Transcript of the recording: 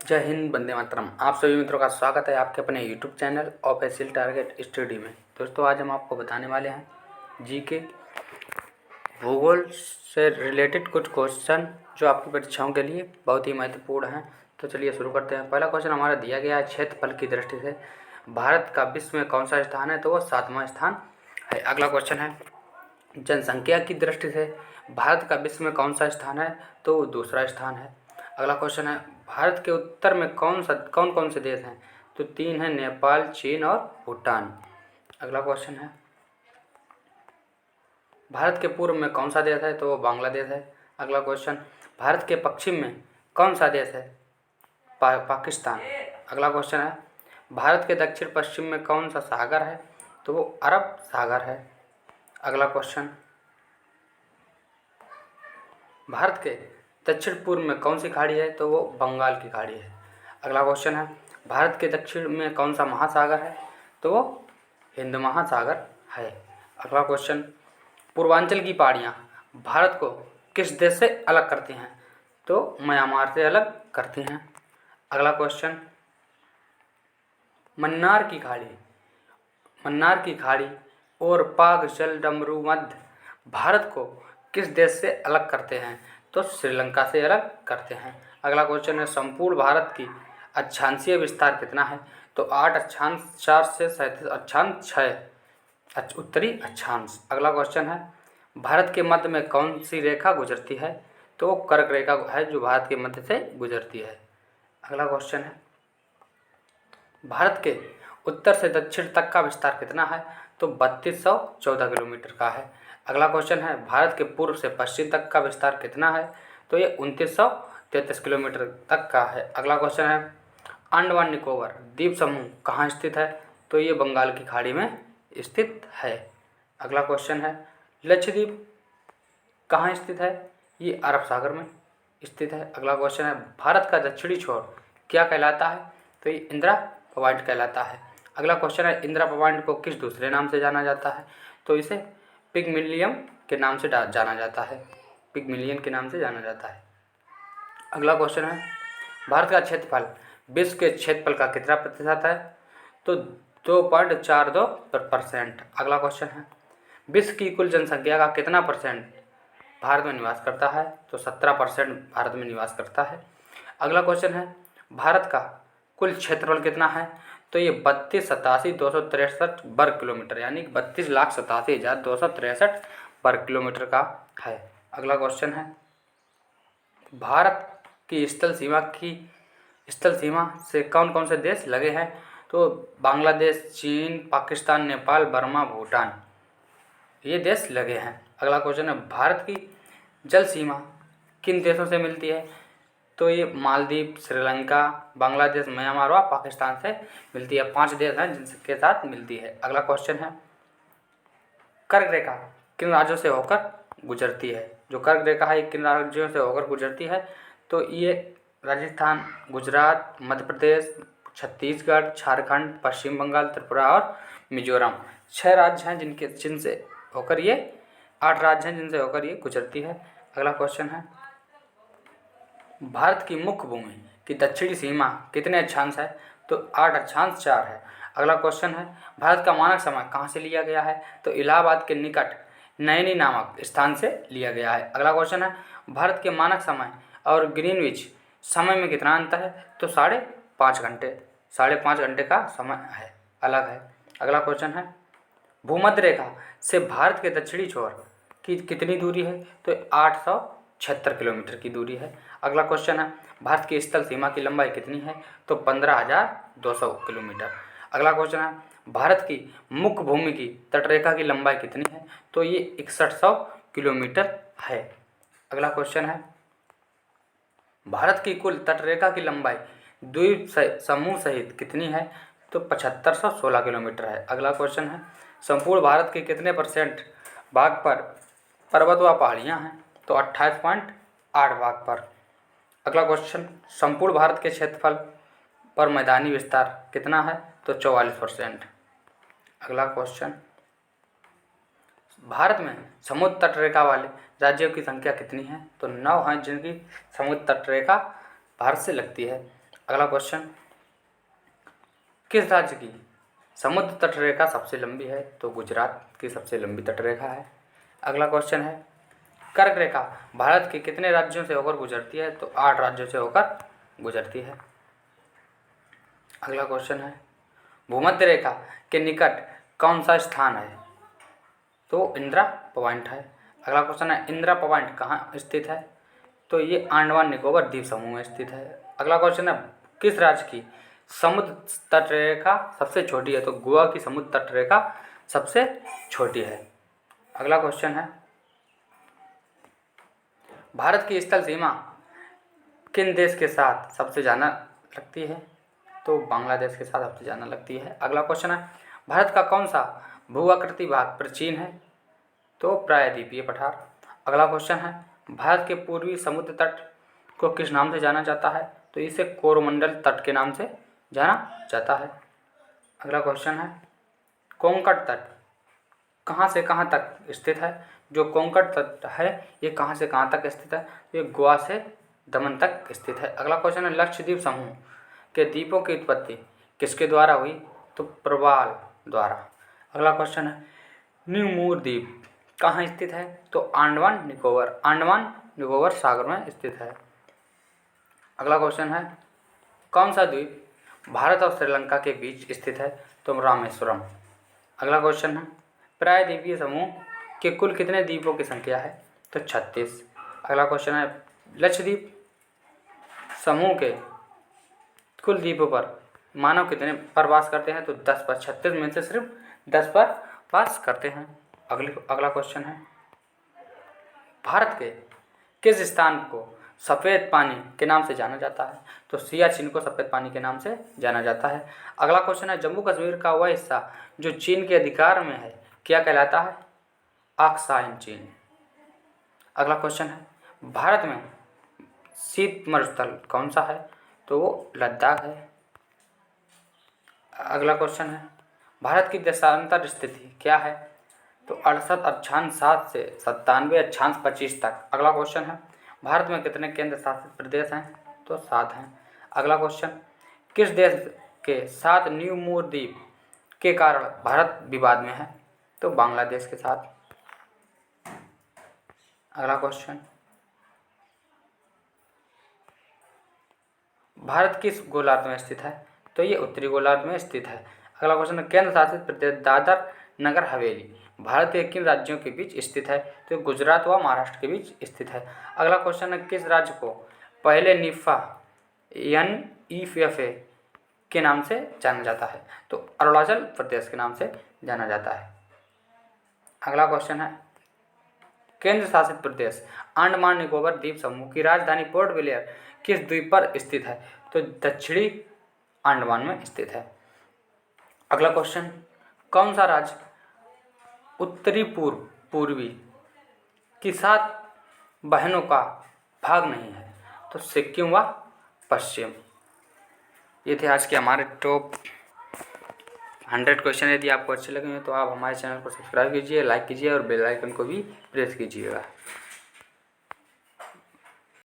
जय हिंद, वंदे मातरम। आप सभी मित्रों का स्वागत है आपके अपने YouTube channel official target study में। दोस्तों, आज हम आपको बताने वाले हैं जीके भूगोल से रिलेटेड कुछ क्वेश्चन जो आपकी परीक्षाओं के लिए बहुत ही महत्वपूर्ण हैं। तो चलिए शुरू करते हैं। पहला क्वेश्चन हमारा दिया गया है, क्षेत्रफल की दृष्टि से भारत का विश्व में कौन सा स्थान है? तो वो 7वां स्थान है। अगला क्वेश्चन है, जनसंख्या की दृष्टि से भारत का विश्व में कौन सा स्थान है? तो वो दूसरा स्थान है। अगला क्वेश्चन है, भारत के उत्तर में कौन कौन से देश हैं? तो 3 हैं, नेपाल, चीन और भूटान। अगला क्वेश्चन है, भारत के पूर्व में कौन सा देश है? तो वो बांग्लादेश है। अगला क्वेश्चन, भारत के पश्चिम में कौन सा देश है? पाकिस्तान। अगला क्वेश्चन है, भारत के दक्षिण पश्चिम में कौन सा सागर है? तो वो अरब सागर है। अगला क्वेश्चन, भारत के दक्षिण पूर्व में कौन सी खाड़ी है? तो वो बंगाल की खाड़ी है। अगला क्वेश्चन है, भारत के दक्षिण में कौन सा महासागर है? तो वो हिंद महासागर है। अगला क्वेश्चन, पूर्वांचल की पहाड़ियाँ भारत को किस देश से अलग करती हैं? तो म्यांमार से अलग करती हैं। अगला क्वेश्चन, मन्नार की खाड़ी और पाक जल डमरू मध्य भारत को किस देश से अलग करते हैं? तो श्रीलंका से अलग करते हैं। अगला क्वेश्चन है, संपूर्ण भारत की अक्षांशीय विस्तार कितना है? तो 8 अक्षांश 4 से 37 अक्षांश 6 उत्तरी अक्षांश। अगला क्वेश्चन है, भारत के मध्य में कौन सी रेखा गुजरती है? तो कर्क रेखा है जो भारत के मध्य से गुजरती है। अगला क्वेश्चन है, भारत के उत्तर से दक्षिण तक का विस्तार कितना है? तो 3214 किलोमीटर का है। अगला क्वेश्चन है, भारत के पूर्व से पश्चिम तक का विस्तार कितना है? तो ये 2933 किलोमीटर तक का है। अगला क्वेश्चन है, अंडमान निकोबार द्वीप समूह कहाँ स्थित है? तो ये बंगाल की खाड़ी में स्थित है। अगला क्वेश्चन है, लक्षद्वीप कहाँ स्थित है? ये अरब सागर में स्थित है। अगला क्वेश्चन है, भारत का दक्षिणी छोर क्या कहलाता है? तो ये इंदिरा पॉइंट कहलाता है। अगला क्वेश्चन है, इंदिरा पॉइंट को किस दूसरे नाम से जाना जाता है? तो इसे पिग्मिलियन के नाम से जाना जाता है। पिग्मिलियन के नाम से जाना जाता है। अगला क्वेश्चन है, भारत का क्षेत्रफल विश्व के क्षेत्रफल का कितना प्रतिशत है? तो 2.42%। अगला क्वेश्चन है, विश्व की कुल जनसंख्या का कितना परसेंट भारत में निवास करता है? तो 17% भारत में निवास करता है। अगला क्वेश्चन है, भारत का कुल क्षेत्रफल कितना है? तो ये 32,87,263 वर्ग किलोमीटर यानी 32,87,263 वर्ग किलोमीटर का है। अगला क्वेश्चन है, भारत की स्थल सीमा से कौन कौन से देश लगे हैं? तो बांग्लादेश, चीन, पाकिस्तान, नेपाल, बर्मा, भूटान ये देश लगे हैं। अगला क्वेश्चन है, भारत की जल सीमा किन देशों से मिलती है? तो ये मालदीव, श्रीलंका, बांग्लादेश, म्यांमार व पाकिस्तान से मिलती है। 5 देश हैं जिनके साथ मिलती है। अगला क्वेश्चन है, कर्क रेखा किन राज्यों से होकर गुजरती है? जो कर्क रेखा है किन राज्यों से होकर गुजरती है? तो ये राजस्थान, गुजरात, मध्य प्रदेश, छत्तीसगढ़, झारखंड, पश्चिम बंगाल, त्रिपुरा और मिजोरम। 6 राज्य हैं जिनसे होकर ये 8 राज्य हैं जिनसे होकर ये गुजरती है। अगला क्वेश्चन है, भारत की मुख्य भूमि की दक्षिणी सीमा कितने अक्षांश है? तो 8 अक्षांश 4 है। अगला क्वेश्चन है, भारत का मानक समय कहाँ से लिया गया है? तो इलाहाबाद के निकट नैनी नामक स्थान से लिया गया है। अगला क्वेश्चन है, भारत के मानक समय और ग्रीनविच समय में कितना अंतर है? तो 5.5 घंटे। 5.5 घंटे का समय है, अलग है। अगला क्वेश्चन है, भूमध्य रेखा से भारत के दक्षिणी छोर की कितनी दूरी है? तो 876 किलोमीटर की दूरी है। अगला क्वेश्चन है, भारत की स्थल सीमा की लंबाई कितनी है? तो 15,200 किलोमीटर। अगला क्वेश्चन है, भारत की मुख्य भूमि की तटरेखा की लंबाई कितनी है? तो ये 6100 किलोमीटर है। अगला क्वेश्चन है, भारत की कुल तटरेखा की लंबाई द्वीप समूह सहित कितनी है? तो 7516 किलोमीटर है। अगला क्वेश्चन है, संपूर्ण भारत के कितने % भाग पर पर्वत व पहाड़ियाँ हैं? तो 28.8 भाग पर। अगला क्वेश्चन, संपूर्ण भारत के क्षेत्रफल पर मैदानी विस्तार कितना है? तो 44%। अगला क्वेश्चन, भारत में समुद्र तटरेखा वाले राज्यों की संख्या कितनी है? तो 9 हैं जिनकी समुद्र तटरेखा भारत से लगती है। अगला क्वेश्चन, किस राज्य की समुद्र तट रेखा सबसे लंबी है? तो गुजरात की सबसे लंबी तट रेखा है। अगला क्वेश्चन है, कर्क रेखा भारत के कितने राज्यों से होकर गुजरती है? तो 8 राज्यों से होकर गुजरती है। अगला क्वेश्चन है, भूमध्य रेखा के निकट कौन सा स्थान है? तो इंदिरा पॉइंट है। अगला क्वेश्चन है, इंदिरा पॉइंट कहाँ स्थित है? तो ये अंडमान निकोबार द्वीप समूह में स्थित है। अगला क्वेश्चन है, किस राज्य की समुद्र तट रेखा सबसे छोटी है? तो गोवा की समुद्र तट रेखा सबसे छोटी है। अगला क्वेश्चन है, भारत की स्थल सीमा किन देश के साथ सबसे ज़्यादा लगती है? तो बांग्लादेश के साथ सबसे ज़्यादा लगती है। अगला क्वेश्चन है, भारत का कौन सा भू-आकृति भाग प्राचीन है? तो प्रायद्वीपीय पठार। अगला क्वेश्चन है, भारत के पूर्वी समुद्र तट को किस नाम से जाना जाता है? तो इसे कोरोमंडल तट के नाम से जाना जाता है। अगला क्वेश्चन है, कोंकण तट कहाँ से कहाँ तक स्थित है? जो कोंकण तट है ये कहाँ से कहाँ तक स्थित है? ये गोवा से दमन तक स्थित है। अगला क्वेश्चन है, लक्षद्वीप समूह के द्वीपों की उत्पत्ति किसके द्वारा हुई? तो प्रवाल द्वारा। अगला क्वेश्चन है, न्यू मूर द्वीप कहाँ स्थित है? तो अंडमान निकोबार सागर में स्थित है। अगला क्वेश्चन है, कौन सा द्वीप भारत और श्रीलंका के बीच स्थित है? तो रामेश्वरम। अगला क्वेश्चन है, प्रायद्वीपीय समूह के कुल कितने द्वीपों की संख्या है? तो 36। अगला क्वेश्चन है, लक्षद्वीप समूह के कुल द्वीपों पर मानव कितने पर वास करते हैं? तो 10 पर। 36 में से सिर्फ 10 पर वास करते हैं। अगला क्वेश्चन है, भारत के किस स्थान को सफ़ेद पानी के नाम से जाना जाता है? तो सियाचिन को सफ़ेद पानी के नाम से जाना जाता है। अगला क्वेश्चन है, जम्मू कश्मीर का वह हिस्सा जो चीन के अधिकार में है क्या कहलाता है? आक्साई चीन। अगला क्वेश्चन है, भारत में शीत मरुस्थल कौन सा है? तो वो लद्दाख है। अगला क्वेश्चन है, भारत की देशांतर स्थिति क्या है? तो 68 अक्षांश 7 से 97 अक्षांश 25 तक। अगला क्वेश्चन है, भारत में कितने केंद्र शासित प्रदेश हैं? तो 7 हैं। अगला क्वेश्चन, किस देश के साथ न्यू मूर द्वीप के कारण भारत विवाद में है? तो बांग्लादेश के साथ। अगला क्वेश्चन, भारत किस गोलार्ध में स्थित है? तो ये उत्तरी गोलार्ध में स्थित है। अगला क्वेश्चन है, केंद्र शासित प्रदेश दादर नगर हवेली भारत के किन राज्यों के बीच स्थित है? तो गुजरात व महाराष्ट्र के बीच स्थित है। अगला क्वेश्चन है, किस राज्य को पहले निफा NEFA के नाम से जाना जाता है? तो अरुणाचल प्रदेश के नाम से जाना जाता है। अगला क्वेश्चन है, केंद्र शासित प्रदेश अंडमान निकोबार द्वीप समूह की राजधानी पोर्ट ब्लेयर किस द्वीप पर स्थित है? तो दक्षिणी अंडमान में स्थित है। अगला क्वेश्चन, कौन सा राज्य उत्तरी पूर्वी की 7 बहनों का भाग नहीं है? तो सिक्किम व पश्चिम। ये थे आज के हमारे टॉप 100 क्वेश्चन। यदि आपको अच्छे लगे तो आप हमारे चैनल को सब्सक्राइब कीजिए, लाइक कीजिए और बेल आइकन को भी प्रेस कीजिएगा।